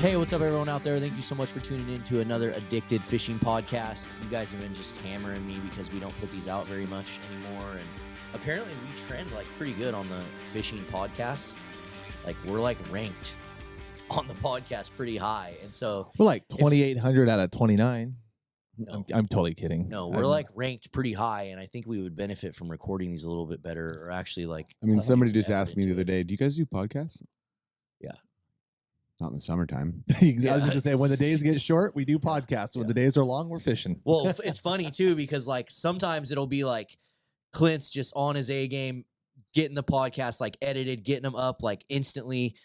Hey, what's up, everyone out there? Thank you so much for tuning in to another Addicted Fishing podcast. You guys have been just hammering me because we don't put these out very much anymore. And apparently we trend like pretty good on the fishing podcasts. Like we're like ranked on the podcast pretty high. And so we're like 2,800 out of 29. No, I'm totally kidding. No, we're like ranked pretty high. And I think we would benefit from recording these a little bit better, or actually like, I mean, somebody just asked me the other day, do you guys do podcasts? Yeah. Not in the summertime. I was just going to say, when the days get short, we do podcasts. When the days are long, we're fishing. Well, it's funny too, because like sometimes it'll be like Clint's just on his A game, getting the podcast like edited, getting them up like instantly.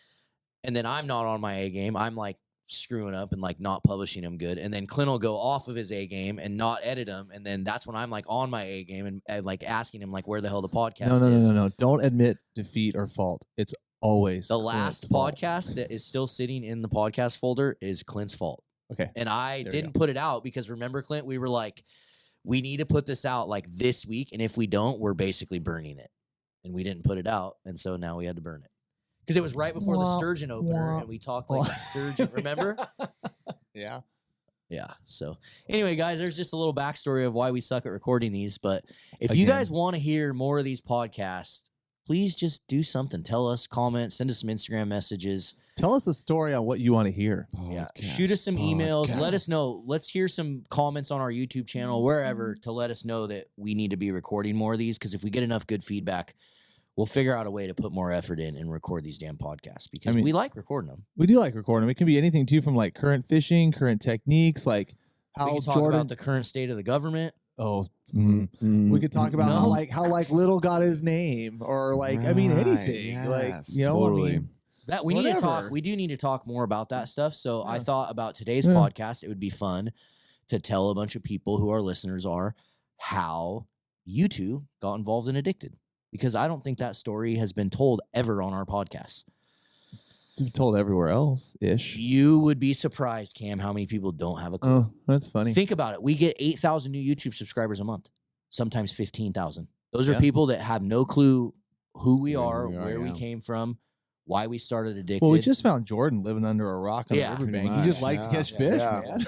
And then I'm not on my A game. I'm like screwing up and like not publishing them good. And then Clint will go off of his A game and not edit them. And then that's when I'm like on my A game and like asking him like where the hell the podcast is. No. Don't admit defeat or fault. It's always the last podcast that is still sitting in the podcast folder is Clint's fault. Okay. And I didn't put it out because remember, Clint, we were like, we need to put this out like this week. And if we don't, we're basically burning it. And we didn't put it out. And so now we had to burn it. Because it was right before the sturgeon opener, and we talked like a sturgeon. Remember? Yeah. Yeah. So anyway, guys, there's just a little backstory of why we suck at recording these. But if you guys want to hear more of these podcasts, please just do something. Tell us, comment, send us some Instagram messages. Tell us a story on what you want to hear. Yeah. Shoot us some emails. Let us know. Let's hear some comments on our YouTube channel, wherever, to let us know that we need to be recording more of these. Because if we get enough good feedback, we'll figure out a way to put more effort in and record these damn podcasts because we like recording them. We do like recording them. It can be anything, too, from like current fishing, current techniques, like how we can talk about the current state of the government. Oh, we could talk about how Little got his name, or like anything. Yes, like totally. That we need to talk. We do need to talk more about that stuff. So I thought about today's podcast. It would be fun to tell a bunch of people who our listeners are how you two got involved in Addicted, because I don't think that story has been told ever on our podcast. You've told everywhere else ish. You would be surprised, Cam, how many people don't have a clue. Oh, that's funny. Think about it. We get 8,000 new YouTube subscribers a month, sometimes 15,000. Those are people that have no clue who we are, where we came from, why we started Addicted. Well, we just found Jordan living under a rock on the riverbank. He just likes to catch fish, man.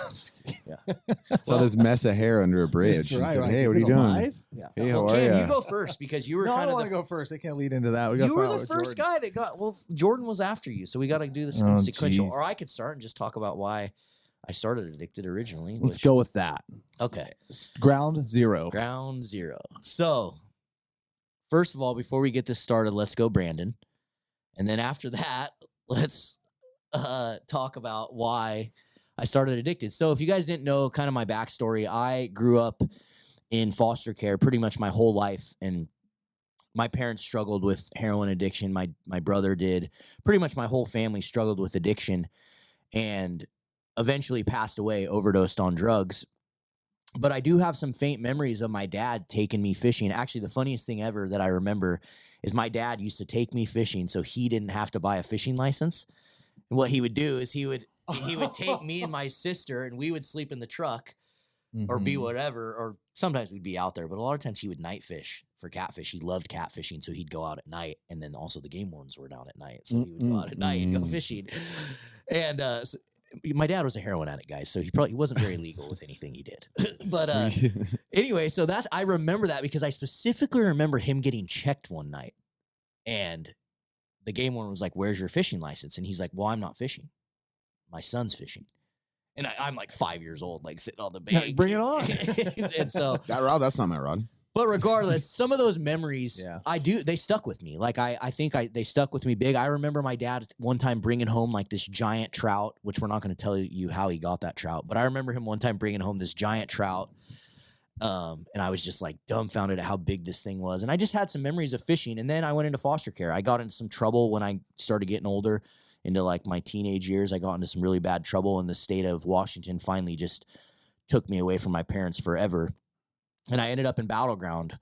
Saw this mess of hair under a bridge. Right, Said, hey, what are you doing? Yeah. Hey, how are Cam, you? you go first because you were No, kind I of don't want to go first. I can't lead into that. You were the first guy that got, Jordan was after you, so we got to do this in sequential. Or I could start and just talk about why I started Addicted originally. Let's go with that. Okay. Ground zero. Ground zero. So, first of all, before we get this started, let's go Brandon. And then after that, let's talk about why I started Addicted. So if you guys didn't know kind of my backstory, I grew up in foster care pretty much my whole life. And my parents struggled with heroin addiction. My brother did. Pretty much my whole family struggled with addiction and eventually passed away, overdosed on drugs. But I do have some faint memories of my dad taking me fishing. Actually, the funniest thing ever that I remember is my dad used to take me fishing so he didn't have to buy a fishing license. And what he would do is he would take me and my sister, and we would sleep in the truck or be whatever, or sometimes we'd be out there. But a lot of times he would night fish for catfish. He loved catfishing, so he'd go out at night. And then also the game wardens were down at night, so he would go out at night and go fishing. And my dad was a heroin addict, guys, so he wasn't very legal with anything he did. But anyway, so I remember that because I specifically remember him getting checked one night, and the game warden was like, "Where's your fishing license?" And he's like, "Well, I'm not fishing. My son's fishing." And I'm like 5 years old, like sitting on the bank. Bring it on. And so that rod, that's not my rod. But regardless, some of those memories, they stuck with me. Like, I think they stuck with me big. I remember my dad one time bringing home like this giant trout, which we're not going to tell you how he got that trout. But I remember him one time bringing home this giant trout. And I was just like dumbfounded at how big this thing was. And I just had some memories of fishing. And then I went into foster care. I got into some trouble when I started getting older, into like my teenage years. I got into some really bad trouble, and the state of Washington finally just took me away from my parents forever. And I ended up in Battleground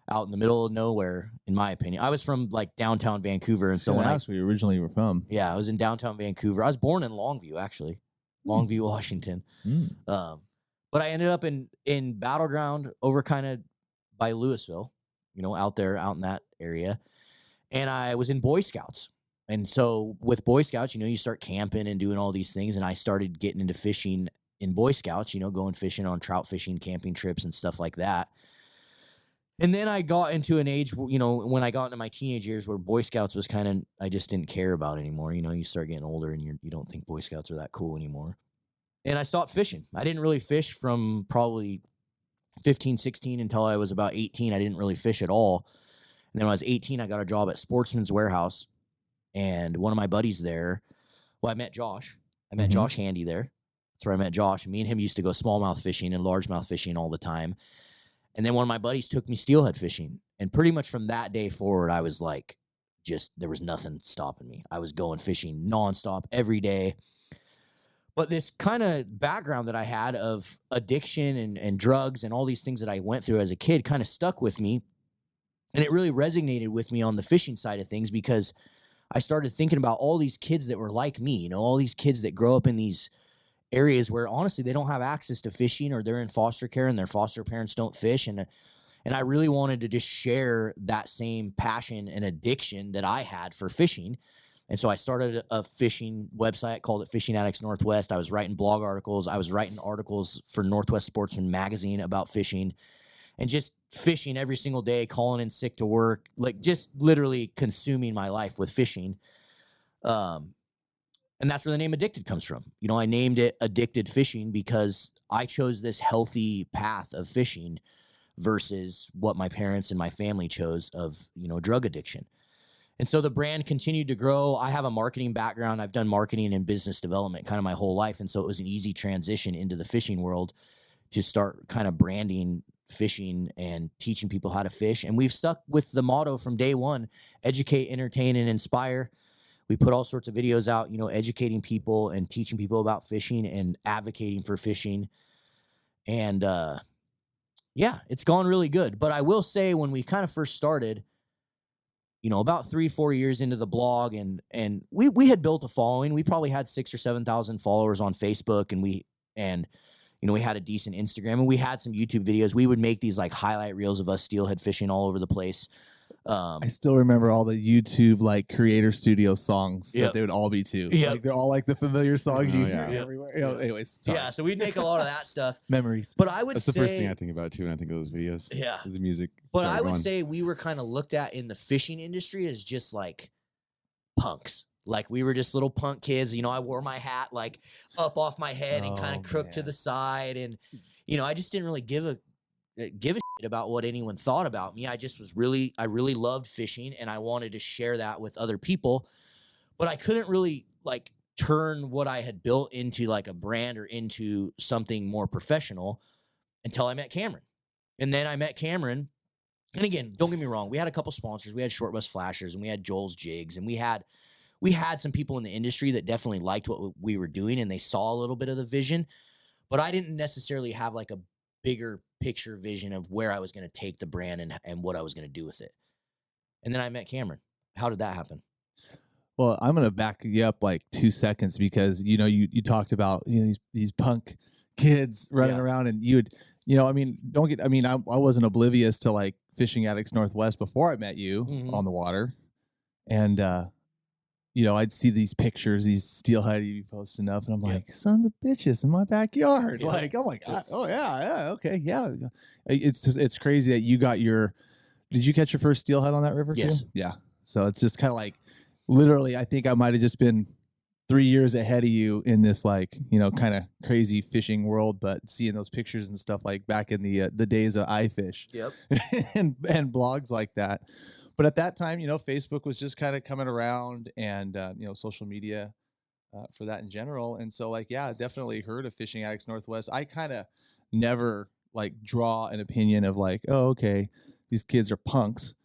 out in the middle of nowhere, in my opinion. I was from like downtown Vancouver. And so that's where you originally were from. Yeah, I was in downtown Vancouver. I was born in Longview, actually. Longview, Washington. But I ended up in Battleground over kind of by Louisville, out there, out in that area. And I was in Boy Scouts. And so with Boy Scouts, you start camping and doing all these things. And I started getting into fishing in Boy Scouts, going fishing on trout fishing, camping trips and stuff like that. And then I got into an age, when I got into my teenage years where Boy Scouts was I just didn't care about anymore. You start getting older and you don't think Boy Scouts are that cool anymore. And I stopped fishing. I didn't really fish from probably 15, 16 until I was about 18. I didn't really fish at all. And then when I was 18, I got a job at Sportsman's Warehouse. And one of my buddies there, I met Josh. I met Josh Handy there. That's where I met Josh. Me and him used to go smallmouth fishing and largemouth fishing all the time. And then one of my buddies took me steelhead fishing. And pretty much from that day forward, I was like, there was nothing stopping me. I was going fishing nonstop every day. But this kind of background that I had of addiction and drugs and all these things that I went through as a kid kind of stuck with me. And it really resonated with me on the fishing side of things because I started thinking about all these kids that were like me, all these kids that grow up in these areas where honestly they don't have access to fishing or they're in foster care and their foster parents don't fish. And I really wanted to just share that same passion and addiction that I had for fishing. And so I started a fishing website, called it Fishing Addicts Northwest. I was writing blog articles. I was writing articles for Northwest Sportsman magazine about fishing and just fishing every single day, calling in sick to work, like just literally consuming my life with fishing. And that's where the name Addicted comes from. I named it Addicted Fishing because I chose this healthy path of fishing versus what my parents and my family chose of, drug addiction. And so the brand continued to grow. I have a marketing background. I've done marketing and business development kind of my whole life. And so it was an easy transition into the fishing world to start kind of branding fishing and teaching people how to fish. And we've stuck with the motto from day one: educate, entertain, and inspire. We put all sorts of videos out, educating people and teaching people about fishing and advocating for fishing. And it's gone really good. But I will say when we kind of first started, about 3-4 years into the blog and we had built a following. We probably had 6,000 or 7,000 followers on Facebook and we had a decent Instagram and we had some YouTube videos. We would make these like highlight reels of us steelhead fishing all over the place. I still remember all the YouTube like creator studio songs that they would all be to. Yep. Like they're all like the familiar songs you hear Yep. everywhere. Anyways, sorry. Yeah, so we'd make a lot of that stuff. Memories. But I would That's say the first thing I think about too when I think of those videos. Yeah. The music. But I would say we were kind of looked at in the fishing industry as just like punks. Like we were just little punk kids. I wore my hat like up off my head and kind of crooked to the side. And, I just didn't really give a shit about what anyone thought about me. I really loved fishing and I wanted to share that with other people. But I couldn't really like turn what I had built into like a brand or into something more professional until I met Cameron. And then I met Cameron. And again, don't get me wrong. We had a couple sponsors. We had Short Bus Flashers and we had Joel's Jigs and we had some people in the industry that definitely liked what we were doing and they saw a little bit of the vision, but I didn't necessarily have like a bigger picture vision of where I was going to take the brand and what I was going to do with it. And then I met Cameron. How did that happen? Well, I'm going to back you up like 2 seconds because, you talked about, these punk kids running around and I wasn't oblivious to like Fishing Addicts Northwest before I met you on the water. And, I'd see these pictures, these steelhead you'd be posting up, and I'm like, sons of bitches in my backyard. Yeah. Like, I'm like, oh yeah, okay, yeah. It's crazy that you got did you catch your first steelhead on that river? Yes. Too? Yeah. So it's just kind of like, literally, I think I might have just been 3 years ahead of you in this like, kind of crazy fishing world, but seeing those pictures and stuff like back in the days of iFish. Yep. and blogs like that. But at that time, Facebook was just kind of coming around and, social media for that in general. And so definitely heard of Fishing Addicts Northwest. I kind of never like draw an opinion of like, oh, okay, these kids are punks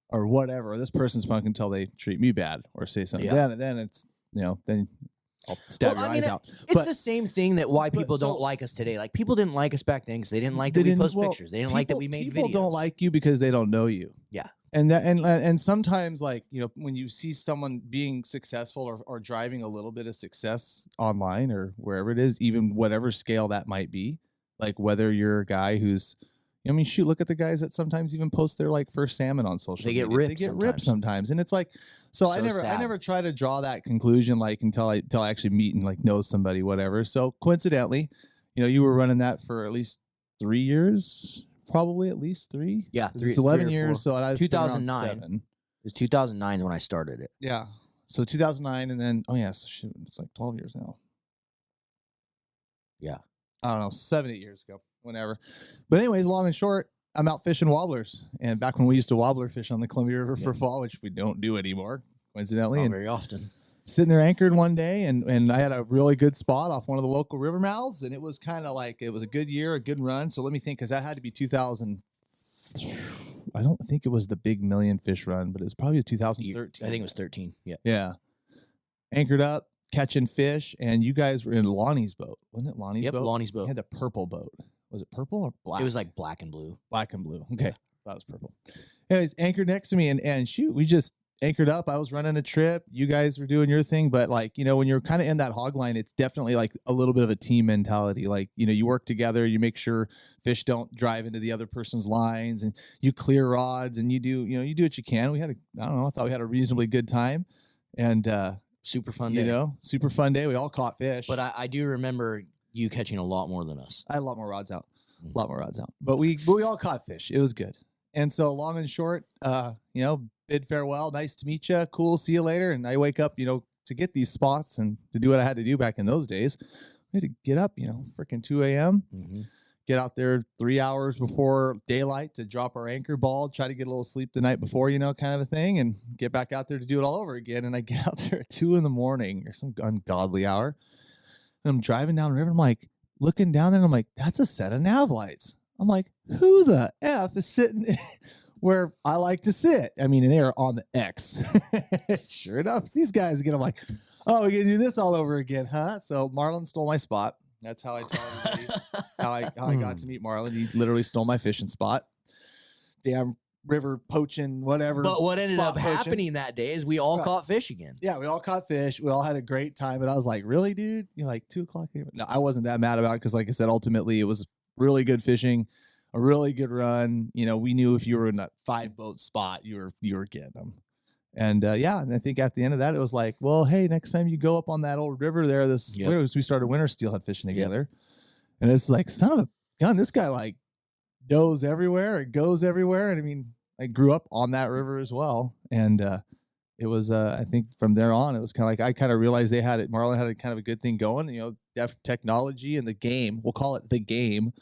or whatever. This person's punk until they treat me bad or say something. Yeah. Then it's, then I'll stab your eyes out. It's the same thing that why people don't like us today. Like people didn't like us back then because they didn't like that we post pictures. They didn't like that we made videos. People don't like you because they don't know you. Yeah. And sometimes like, when you see someone being successful or driving a little bit of success online or wherever it is, even whatever scale that might be, like whether you're a guy who's, I mean, shoot, look at the guys that sometimes even post their like first salmon on social They media. get ripped. They get ripped sometimes, and it's like, so I sad. never try to draw that conclusion like until I actually meet and like know somebody, whatever. So coincidentally, you were running that for at least 3 years, probably at least 3. Yeah, it's 11 years. 4. So I was 2009. 7. It was 2009 when I started it. Yeah. So 2009, and then so shit, it's like 12 years now. Yeah. I don't know, 7, 8 years ago, whenever. But anyways, long and short, I'm out fishing wobblers. And back when we used to wobbler fish on the Columbia River for fall, which we don't do anymore, coincidentally. Not and very often. sitting there anchored one day, and I had a really good spot off one of the local river mouths, and it was kind of like, it was a good year, a good run. So let me think, because that had to be 2000. I don't think it was the big million fish run, but it was probably 2013. I think it was 13. Yeah. Yeah. Anchored up, catching fish, and you guys were in Lonnie's boat. Wasn't it Lonnie's boat? Yep, Lonnie's He boat. had the purple boat. Was it purple or black? It was like black and blue. Black and blue. Okay. That was purple. Anyways, anchored next to me, and shoot, we just anchored up. I was running a trip. You guys were doing your thing, but like, when you're kind of in that hog line, it's definitely like a little bit of a team mentality. Like, you work together, you make sure fish don't drive into the other person's lines, and you clear rods, and you do what you can. We had I thought we had a reasonably good time, and super fun day. Super fun day. We all caught fish. But I do remember you catching a lot more than us. I had a lot more rods out. But we all caught fish. It was good. And so long and short, bid farewell. Nice to meet you. Cool. See you later. And I wake up, to get these spots and to do what I had to do back in those days. We had to get up, freaking 2 a.m. Mm-hmm. Get out there 3 hours before daylight to drop our anchor ball, try to get a little sleep the night before, kind of a thing, and get back out there to do it all over again. And I get out there at 2 a.m. or some ungodly hour. And I'm driving down the river. I'm like, looking down there, and I'm like, that's a set of nav lights. I'm like, who the F is sitting where I like to sit? I mean, and they are on the X. Sure enough, these guys again. I'm like, oh, we're going to do this all over again, huh? So Marlon stole my spot. That's how I tell everybody how I got to meet Marlon. He literally stole my fishing spot. Damn river poaching, whatever. But what ended up happening that day is we all caught fish again. Yeah, we all caught fish. We all had a great time. But I was like, really, dude? You're like 2 o'clock? No, I wasn't that mad about it because, like I said, ultimately it was really good fishing, a really good run. We knew if you were in that 5-boat spot, you were getting them. And and I think at the end of that, it was like, well, hey, next time you go up on that old river there, we started winter steelhead fishing together. Yep. And it's like, son of a gun, this guy like goes everywhere. It goes everywhere. And I mean, I grew up on that river as well. And it was, I think from there on, it was kind of like, I kind of realized Marlon had a kind of a good thing going, technology and the game, we'll call it the game,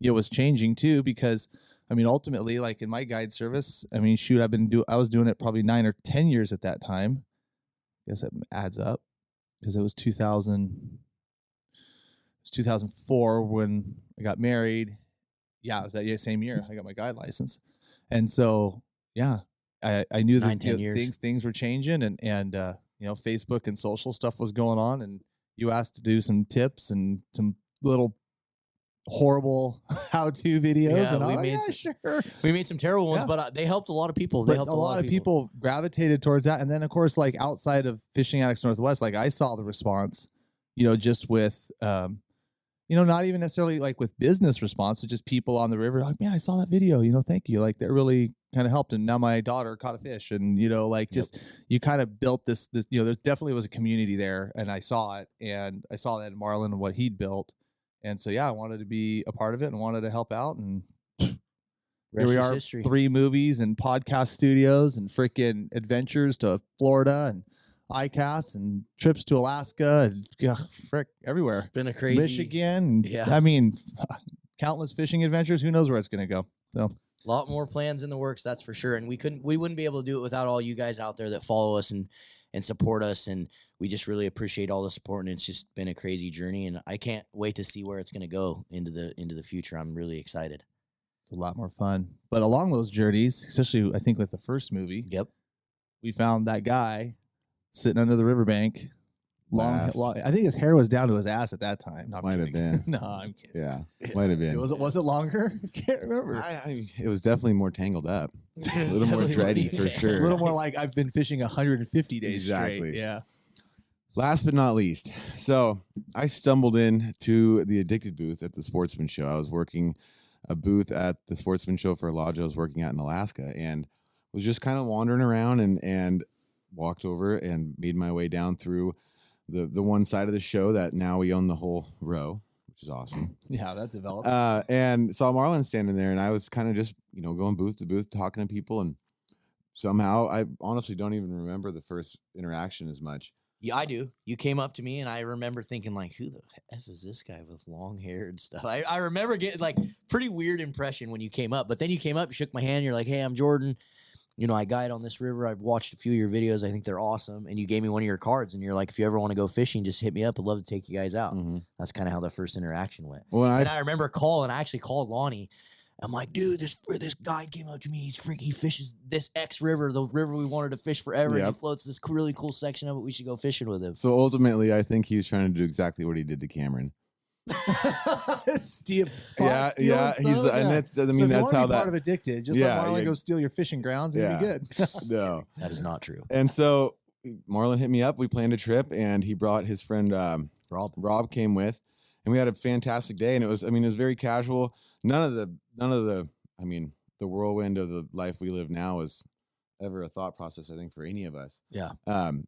was changing too, because I mean, ultimately, like in my guide service, I mean, shoot, I was doing it probably 9 or 10 years at that time. I guess it adds up because it was 2004 when I got married. Yeah, it was that same year I got my guide license. And so, yeah, I knew that things were changing, and Facebook and social stuff was going on, and you asked to do some tips and some little horrible how-to videos. Yeah, sure. We made some terrible ones, but they helped a lot of people. A lot of people gravitated towards that. And then, of course, like outside of Fishing Addicts Northwest, like I saw the response, just with, not even necessarily like with business response, but just people on the river like, man, I saw that video, thank you. Like that really kind of helped. And now my daughter caught a fish, and, you kind of built this, there definitely was a community there, and I saw it, and I saw that in Marlon and what he'd built. And so, I wanted to be a part of it and wanted to help out. And here we are, history. 3 movies and podcast studios and freaking adventures to Florida and ICAST and trips to Alaska and everywhere. It's been a crazy Michigan. Yeah. I mean, countless fishing adventures. Who knows where it's going to go? So a lot more plans in the works, that's for sure. And we wouldn't be able to do it without all you guys out there that follow us and support us, and we just really appreciate all the support, and it's just been a crazy journey, and I can't wait to see where it's going to go into the future. I'm really excited. It's a lot more fun. But along those journeys, especially I think with the first movie, we found that guy sitting under the riverbank. Long, I think his hair was down to his ass at that time. Might have been. No, I'm kidding. Yeah, might have been. Was it longer? I can't remember. It was definitely more tangled up. A little more dready for sure. A little more like I've been fishing 150 days straight. Yeah. Last but not least, so I stumbled into the Addicted booth at the Sportsman Show. I was working a booth at the Sportsman Show for a lodge I was working at in Alaska, and was just kind of wandering around and walked over and made my way down through the one side of the show that now we own the whole row, which is awesome. Yeah, that developed. And saw Marlon standing there, and I was kind of just, going booth to booth, talking to people, and somehow I honestly don't even remember the first interaction as much. Yeah, I do. You came up to me, and I remember thinking, like, who the F is this guy with long hair and stuff? I remember getting, like, pretty weird impression when you came up. But then you came up, you shook my hand, you're like, hey, I'm Jordan. I guide on this river. I've watched a few of your videos. I think they're awesome. And you gave me one of your cards, and you're like, if you ever want to go fishing, just hit me up. I'd love to take you guys out. Mm-hmm. That's kind of how the first interaction went. Well, and I remember calling. I actually called Lonnie. I'm like, dude, this guy came up to me. He's freaky. He fishes this X river, the river we wanted to fish forever. Yep. And he floats this really cool section of it. We should go fishing with him. So ultimately, I think he was trying to do exactly what he did to Cameron. Steal Yeah. And that's, I mean, so that's how that part of Addicted. Just let Marlon go steal your fishing grounds and be good. No, that is not true. And so Marlon hit me up. We planned a trip, and he brought his friend Rob came with, and we had a fantastic day. And it was very casual. None of the the whirlwind of the life we live now is ever a thought process, I think, for any of us. Yeah.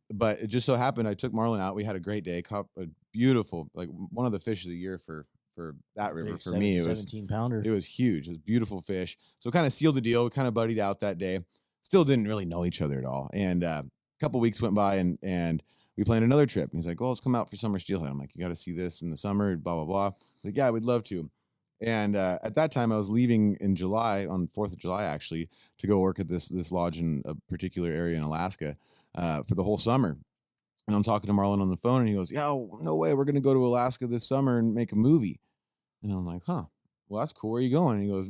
But it just so happened I took Marlon out. We had a great day. Caught a beautiful, like one of the fish of the year for that river. Big for me, it was 17-pounder. It was huge. It was beautiful fish. So kind of sealed the deal. We kind of buddied out that day. Still didn't really know each other at all. And a couple weeks went by, and we planned another trip. And he's like, well, let's come out for summer steelhead. I'm like, you got to see this in the summer, blah, blah, blah. Like, yeah, we'd love to. And at that time, I was leaving in July, on 4th of July, actually, to go work at this lodge in a particular area in Alaska for the whole summer. And I'm talking to Marlon on the phone, and he goes, yeah, no way. We're going to go to Alaska this summer and make a movie. And I'm like, huh, well, that's cool. Where are you going? And he goes,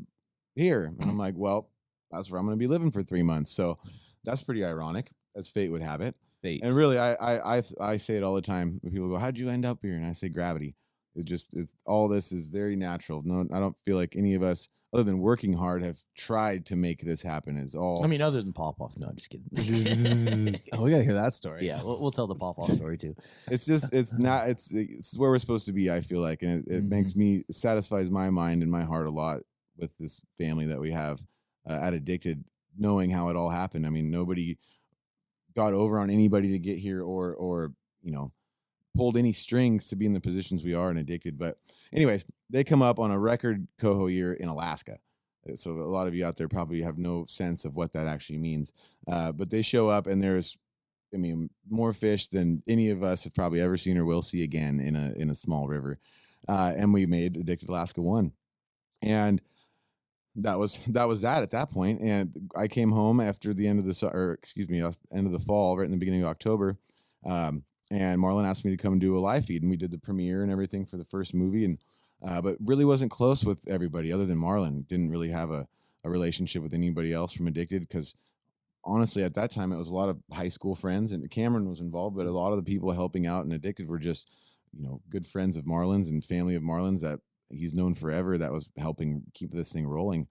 here. And I'm like, well, that's where I'm going to be living for 3 months. So that's pretty ironic, as fate would have it. Fate. And really, I say it all the time when people go, how'd you end up here? And I say gravity. It's all this is very natural. No, I don't feel like any of us, other than working hard, have tried to make this happen. It's all. I mean, other than pop off. No, I'm just kidding. Oh, we gotta hear that story. Yeah, we'll tell the pop off story too. It's where we're supposed to be. I feel like, and it makes me, it satisfies my mind and my heart a lot with this family that we have at Addicted, knowing how it all happened. I mean, nobody got over on anybody to get here, or pulled any strings to be in the positions we are in Addicted. But anyways, they come up on a record coho year in Alaska. So a lot of you out there probably have no sense of what that actually means. But they show up, and there's, more fish than any of us have probably ever seen or will see again in a small river. And we made Addicted Alaska 1. And that was that at that point. And I came home after the end of end of the fall, right in the beginning of October. And Marlon asked me to come and do a live feed, and we did the premiere and everything for the first movie. And but really wasn't close with everybody other than Marlon. Didn't really have a relationship with anybody else from Addicted, because honestly, at that time, it was a lot of high school friends, and Cameron was involved, but a lot of the people helping out in Addicted were just, good friends of Marlon's and family of Marlon's that he's known forever, that was helping keep this thing rolling.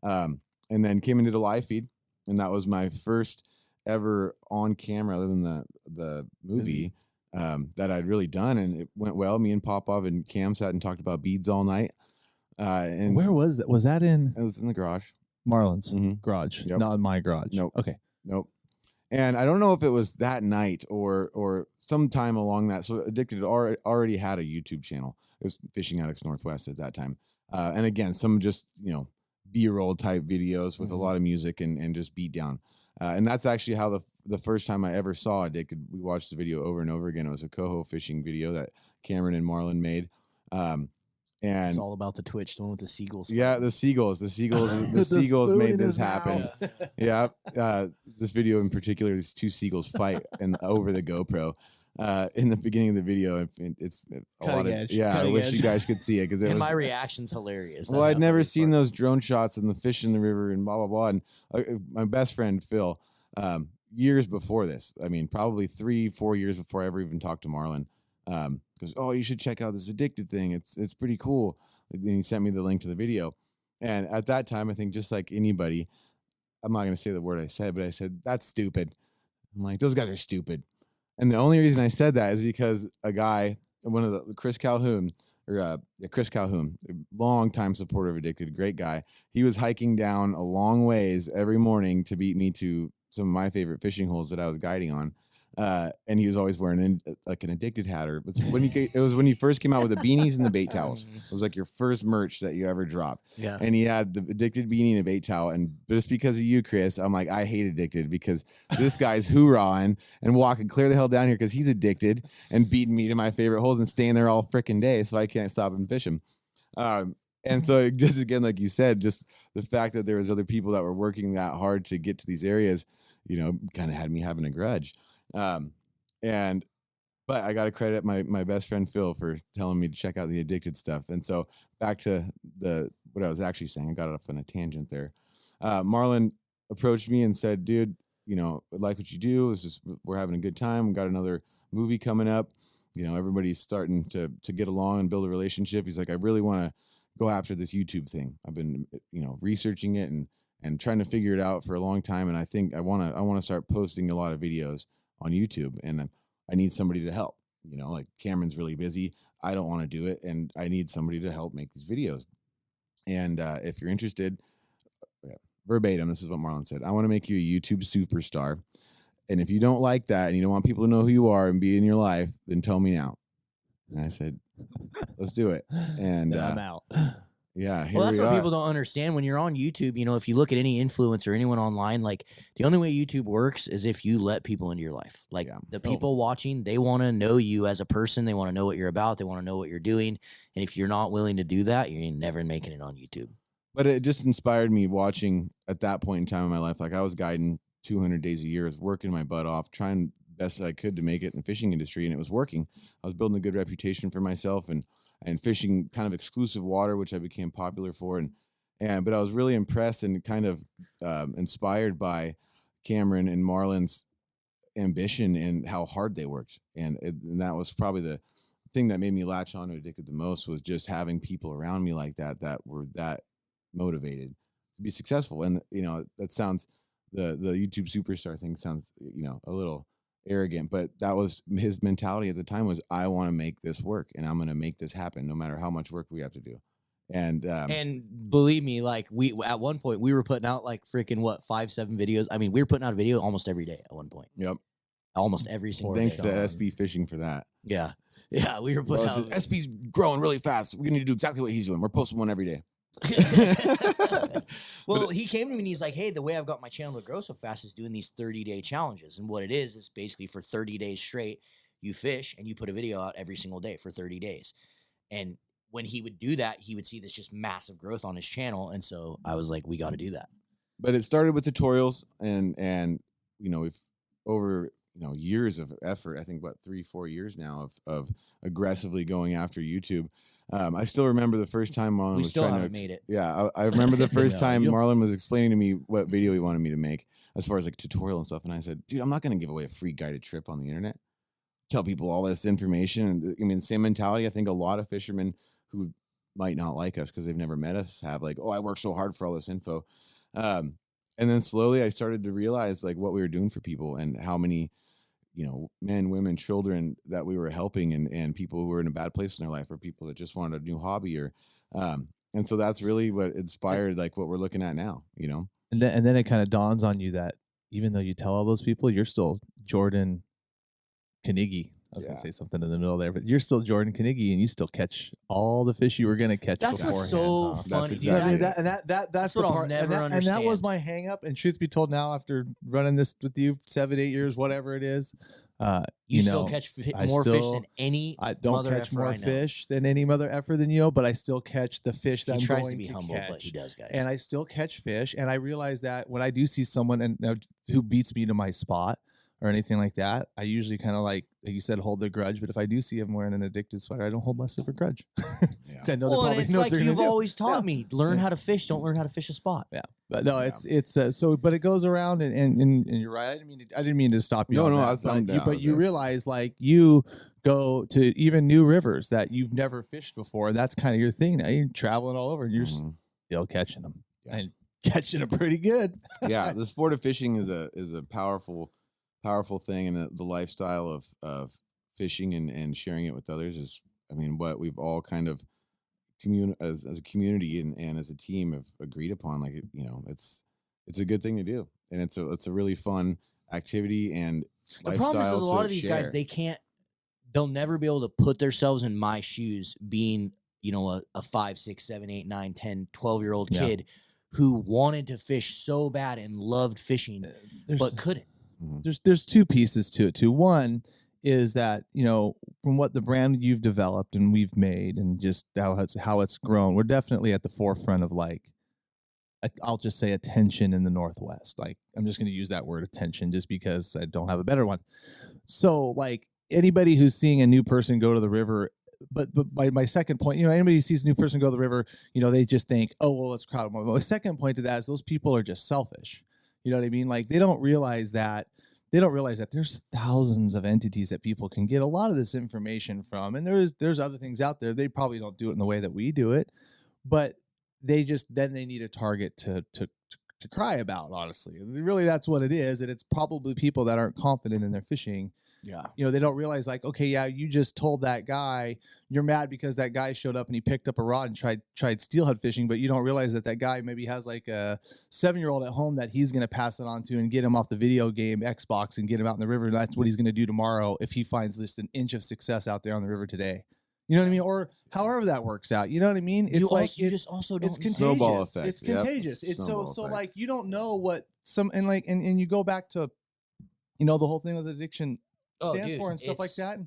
And then came and did a live feed, and that was my first ever on camera, other than the movie, that I'd really done, and it went well. Me and Popov and Cam sat and talked about beads all night. And where was that? Was that in? It was in the garage. Marlon's garage, Yep. not in my garage. Nope. Okay. Nope. And I don't know if it was that night or sometime along that. So Addicted already had a YouTube channel. It was Fishing Addicts Northwest at that time. And again, some just, B-roll type videos with a lot of music and just beat down. And that's actually how the first time I ever saw Addicted, we watched the video over and over again. It was a coho fishing video that Cameron and Marlon made. And it's all about the Twitch, the one with the seagulls. Yeah, the seagulls made this happen. Yeah. This video in particular, these two seagulls fight over the GoPro. In the beginning of the video, it's a lot of edge. Yeah, I wish you guys could see it, because my reaction's hilarious. Well, I'd never seen those drone shots and the fish in the river and blah blah blah. And my best friend Phil, years before this, probably 3-4 years before I ever even talked to Marlon, goes, oh, you should check out this Addicted thing. It's pretty cool. And he sent me the link to the video. And at that time, I think just like anybody, I'm not going to say the word I said, but I said, that's stupid. I'm like, those guys are stupid. And the only reason I said that is because a guy, Chris Calhoun, Chris Calhoun, a long-time supporter of Addicted, great guy. He was hiking down a long ways every morning to beat me to some of my favorite fishing holes that I was guiding on. And he was always wearing an Addicted hat. Or it was when you first came out with the beanies and the bait towels. It was like your first merch that you ever dropped. Yeah. And he had the Addicted beanie and a bait towel. And just because of you, Chris, I'm like, I hate Addicted because this guy's hoorahing and walking clear the hell down here because he's addicted and beating me to my favorite holes and staying there all freaking day, so I can't stop and fish him. And so just again, like you said, just the fact that there was other people that were working that hard to get to these areas, kind of had me having a grudge. But I got to credit my best friend Phil for telling me to check out the Addicted stuff. And so back to what I was actually saying, I got off on a tangent there. Marlon approached me and said, dude, I like what you do. We're having a good time. We got another movie coming up. Everybody's starting to get along and build a relationship. He's like, I really want to go after this YouTube thing. I've been, researching it and trying to figure it out for a long time. And I think I want to start posting a lot of videos on YouTube, and I need somebody to help. Like Cameron's really busy. I don't want to do it, and I need somebody to help make these videos. And if you're interested, verbatim, this is what Marlon said: I want to make you a YouTube superstar. And if you don't like that and you don't want people to know who you are and be in your life, then tell me now. And I said, let's do it. And I'm out. Yeah. Well, that's what people don't understand. When you're on YouTube, if you look at any influencer, anyone online, like the only way YouTube works is if you let people into your life. Like the people watching, they want to know you as a person. They want to know what you're about. They want to know what you're doing. And if you're not willing to do that, you're never making it on YouTube. But it just inspired me watching at that point in time in my life. Like I was guiding 200 days a year, I was working my butt off, trying best I could to make it in the fishing industry. And it was working. I was building a good reputation for myself and fishing kind of exclusive water, which I became popular for. But I was really impressed and kind of inspired by Cameron and Marlon's ambition and how hard they worked. And that was probably the thing that made me latch on to Addicted the most, was just having people around me like that were that motivated to be successful. And, that sounds, the YouTube superstar thing sounds, a little arrogant, but that was his mentality at the time, was I want to make this work and I'm going to make this happen no matter how much work we have to do. And believe me, like at one point we were putting out like freaking 5-7 videos. I mean, we were putting out a video almost every day at one point. Yep. Almost every single day. Thanks to SB Fishing for that. Yeah. Yeah. We were putting out. SB's growing really fast. We need to do exactly what he's doing. We're posting one every day. Well, he came to me and he's like, hey, the way I've got my channel to grow so fast is doing these 30-day challenges. And what it is basically for 30 days straight, you fish and you put a video out every single day for 30 days. And when he would do that, he would see this just massive growth on his channel. And so I was like, we got to do that. But it started with tutorials and we've over years of effort, I think 3-4 years now of aggressively going after YouTube. I still remember the first time Marlon was trying to made it. Yeah, I remember the first time Marlon was explaining to me what video he wanted me to make as far as like tutorial and stuff. And I said, dude, I'm not going to give away a free guided trip on the internet. Tell people all this information. And I mean, same mentality. I think a lot of fishermen who might not like us because they've never met us have like, oh, I work so hard for all this info. And then slowly I started to realize like what we were doing for people and how many men, women, children that we were helping and people who were in a bad place in their life, or people that just wanted a new hobby, or and so that's really what inspired like what we're looking at now, And then it kind of dawns on you that even though you tell all those people, you're still Jordan Knigge. I was going to say something in the middle there, but you're still Jordan Knigge, and you still catch all the fish you were going to catch. That's what's so funny. That's exactly that's what the I'll part, never understand. And that was my hang up. And truth be told, now after running this with you 7-8 years, whatever it is, you still catch more fish than any. I don't mother catch effer more I know. fish than any mother effer than you, but I still catch the fish that He I'm tries going to be humble, catch. but he does, guys. And I still catch fish, and I realize that when I do see someone who beats me to my spot or anything like that, I usually kind of like you said, hold the grudge. But if I do see him wearing an Addicted sweater, I don't hold less of a grudge. I know well, and it's like you've always taught Yeah. me: learn how to fish. Don't learn how to fish a spot. Yeah, but no, it's so. But it goes around, and you're right. I didn't mean to stop you. No, on no, that, but you realize like you go to even new rivers that you've never fished before, and that's kind of your thing. Now you're traveling all over, and you're still catching them and catching them pretty good. Yeah, the sport of fishing is a powerful thing, and the lifestyle of fishing and sharing it with others is I mean, what we've all kind of as a community and as a team have agreed upon. Like, it's a good thing to do, and it's a really fun activity and The lifestyle. problem is a lot to of these share. guys, they'll never be able to put themselves in my shoes being, a 5, 6, 7, 8, 9, 10, 12-year-old kid who wanted to fish so bad and loved fishing, but couldn't. There's two pieces to it too. One is that, from what the brand you've developed and we've made and just how it's grown, we're definitely at the forefront of I'll just say attention in the Northwest. Like, I'm just going to use that word attention just because I don't have a better one. So anybody who's seeing a new person go to the river, but my second point, anybody who sees a new person go to the river, they just think, oh, well, it's crowded. My second point to that is those people are just selfish. You know what I mean? Like, they don't realize that there's thousands of entities that people can get a lot of this information from. And there's other things out there. They probably don't do it in the way that we do it, but they need a target to cry about, honestly. Really, that's what it is. And it's probably people that aren't confident in their fishing. Yeah. They don't realize okay, yeah, you just told that guy you're mad because that guy showed up and he picked up a rod and tried steelhead fishing, but you don't realize that guy maybe has a 7-year-old at home that he's going to pass it on to and get him off the video game Xbox and get him out in the river. And that's what he's going to do tomorrow if he finds just an inch of success out there on the river today. You know what I mean? Or however that works out. You know what I mean? It's you just also don't. It's contagious. Snowball effect. It's contagious. Yep. It's Snowball so effect. you don't know what and you go back to, the whole thing with addiction stands for and stuff like that. And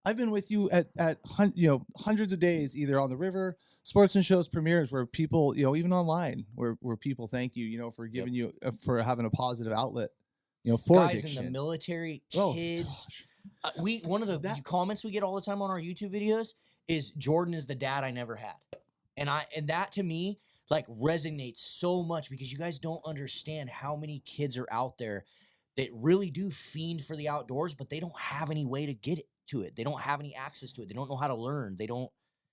I've been with you at hundreds of days, either on the river, sports and shows premieres, where people, even online, where people thank you, for giving you for having a positive outlet, for guys addiction. in the military, Oh, kids. One of the comments we get all the time on our YouTube videos is Jordan is the dad I never had, and that to me resonates so much because you guys don't understand how many kids are out there that really do fiend for the outdoors, but they don't have any way to get to it. They don't have any access to it. They don't know how to learn. They don't.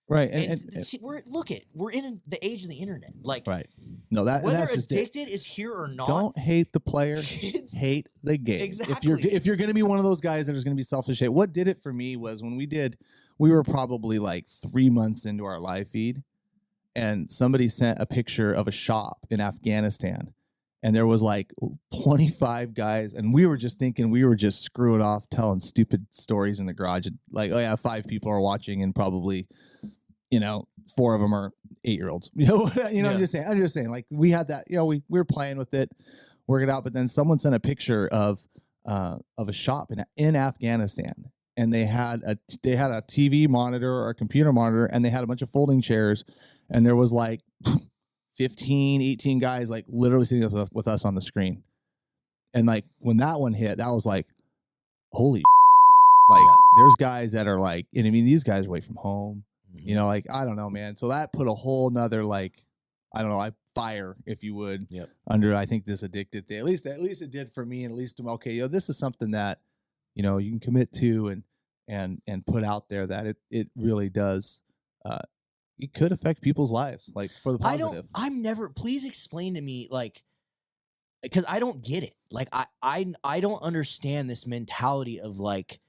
Right. And see, we're in the age of the internet. Right. No, whether that's just addicted is here or not. Don't hate the player, hate the game. Exactly. If you're going to be one of those guys that is going to be selfish, what did it for me was when we were probably 3 months into our live feed, and somebody sent a picture of a shop in Afghanistan. And there was 25 guys, and we were just thinking we were just screwing off, telling stupid stories in the garage. Oh yeah, 5 people are watching, and probably, 4 of them are 8-year-olds. Yeah. I'm just saying, we had that. We were playing with it, working it out. But then someone sent a picture of a shop in Afghanistan, and they had a TV monitor or a computer monitor, and they had a bunch of folding chairs, and there was 15, 18 guys literally sitting with us on the screen. And when that one hit, that was holy there's guys that are and I mean, these guys are away from home, I don't know, man. So that put a whole nother I don't know, fire, if you would, under, I think, this addicted thing. At least it did for me. And at least, okay, this is something that, you can commit to and put out there, that it really does, it could affect people's lives, for the positive. Please explain to me, because I don't get it. I don't understand this mentality of like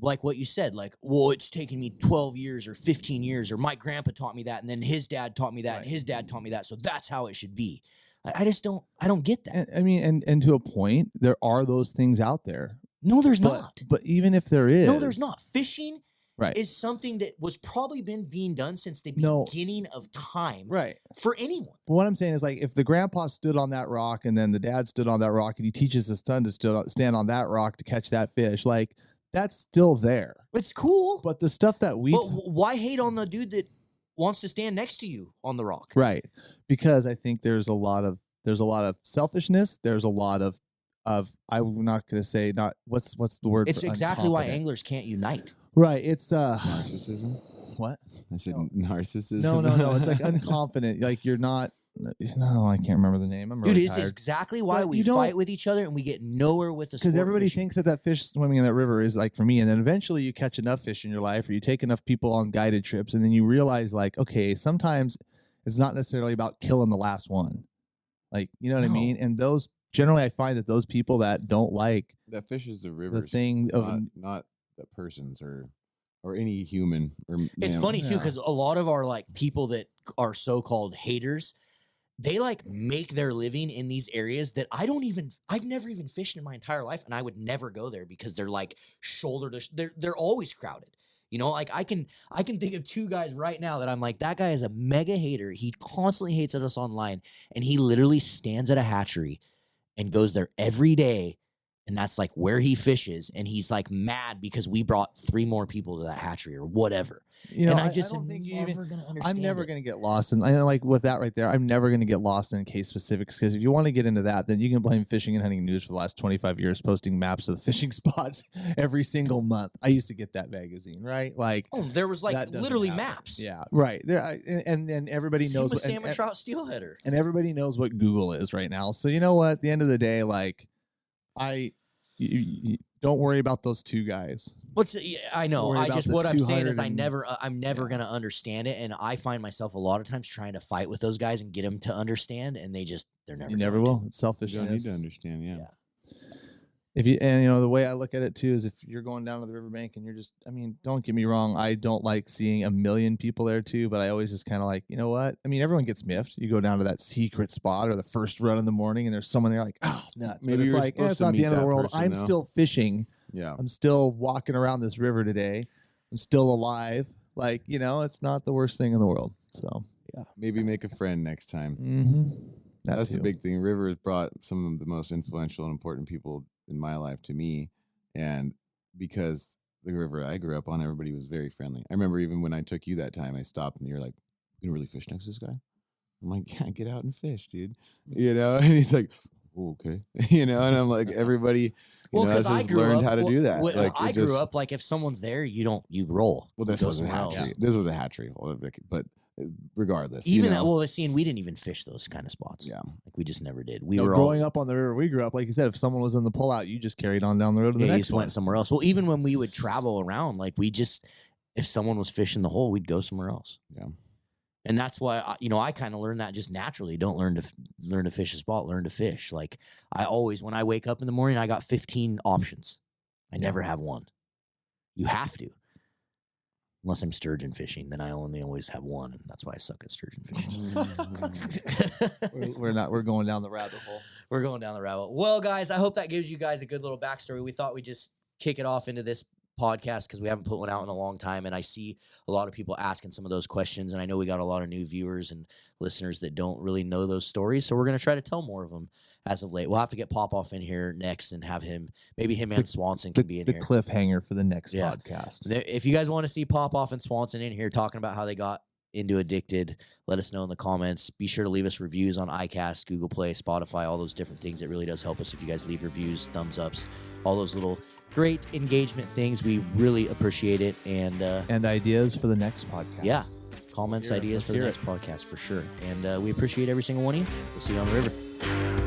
what you said, well, it's taken me 12 years or 15 years, or my grandpa taught me that, and then his dad taught me that, and his dad taught me that, so that's how it should be. I don't get that. I mean, and to a point, there are those things out there. No, there's not. But even if there is. No, there's not. Fishing right. is something that was probably being done since the beginning of time, right, for anyone. But what I'm saying is, if the grandpa stood on that rock, and then the dad stood on that rock, and he teaches his son to stand on that rock to catch that fish, that's still there. It's cool. But the stuff that why hate on the dude that wants to stand next to you on the rock? Right. Because I think there's a lot of selfishness. There's a lot of I'm not going to say not what's the word. It's exactly why anglers can't unite. Right. It's narcissism. What? I said narcissism. No. It's unconfident. You're not. No, I can't remember the name. I'm really tired. It's exactly why we fight with each other and we get nowhere with the sport. Because everybody fishing. thinks that fish swimming in that river is for me, and then eventually you catch enough fish in your life, or you take enough people on guided trips, and then you realize okay, sometimes it's not necessarily about killing the last one. You know what I mean? And those generally, I find that those people that don't that fish is the rivers, the thing of not the persons or or any human. Or It's mammal. funny too, because a lot of our like people that are so-called haters, they like make their living in these areas that I've never even fished in my entire life, and I would never go there because they're like shoulder to they're always crowded. You know, like I can think of 2 guys right now that I'm like, that guy is a mega hater. He constantly hates us online, and he literally stands at a hatchery and goes there every day. And that's like where he fishes, and he's like mad because we brought 3 more people to that hatchery or whatever. You know, and I I just don't am think you never even- gonna understand. I'm never it. going to get lost in, like with that right there, I'm never going to get lost in case specifics, because if you want to get into that, then you can blame Fishing and Hunting News for the last 25 years posting maps of the fishing spots every single month. I used to get that magazine, right? Like, Oh, there was like that doesn't literally happen. maps. Yeah, right. There, and then everybody Same knows with what salmon trout steelheader. and everybody knows what Google is right now. So you know what? At the end of the day, like, you don't worry about those 2 guys. I know. Worry I about just the what I'm saying is 200 I'm never yeah. gonna understand it, and I find myself a lot of times trying to fight with those guys and get them to understand, and they're never. You never going to. will. It's selfish. You don't need to understand. Yeah. If you, and you know, the way I look at it too is if you're going down to the riverbank and you're just, I mean, don't get me wrong, I don't like seeing a million people there too, but I always just kind of like, you know what? I mean, everyone gets miffed. You go down to that secret spot or the first run in the morning and there's someone there like, oh, nuts. Maybe But it's you're like, supposed it's to not the meet end of the that world. person, I'm though. still fishing. Yeah. I'm still walking around this river today. I'm still alive. Like, you know, it's not the worst thing in the world. So, yeah. Maybe make a friend next time. Mm-hmm. That's the big thing. River has brought some of the most influential and important people in my life to me. And because the river I grew up on, everybody was very friendly. I remember even when I took you that time, I stopped and you're like, "You don't really fish next to this guy?" I'm like, "Yeah, get out and fish, dude." You know? And he's like, "Oh, okay." You know? And I'm like, everybody, you know, has just learned how to do that. Like, I grew up like if someone's there, you roll. Well, this You go was a somewhere else. hatchery. This was a hatchery. But regardless, Even you know, well, see, and we didn't even fish those kind of spots. yeah. Like we just never did. We were growing up on the river we grew up, like you said, if someone was in the pullout, you just carried on down the road to the you next just one. went somewhere else. Well, even when we would travel around, like if someone was fishing the hole, we'd go somewhere else. Yeah. And that's why I kind of learned that just naturally. Don't learn to fish a spot. Learn to fish. Like I always, when I wake up in the morning, I got 15 options. I never have one. You have to. Unless I'm sturgeon fishing, then I only always have one, and that's why I suck at sturgeon fishing. We're going down the rabbit hole. We're going down the rabbit hole. Well, guys, I hope that gives you guys a good little backstory. We thought we'd just kick it off into this podcast because we haven't put one out in a long time, and I see a lot of people asking some of those questions, and I know we got a lot of new viewers and listeners that don't really know those stories, so we're going to try to tell more of them as of late. We'll have to get Popoff in here next and have him, maybe him and Swanson can be in the here. cliffhanger for the next Yeah. podcast. If you guys want to see Popoff and Swanson in here talking about how they got into Addicted, let us know in the comments. Be sure to leave us reviews on iCast, Google Play, Spotify, all those different things. It really does help us if you guys leave reviews, thumbs ups, all those little great engagement things. We really appreciate it. And ideas for the next podcast. yeah, comments, ideas for the next podcast for sure. And we appreciate every single one of you. We'll see you on the river.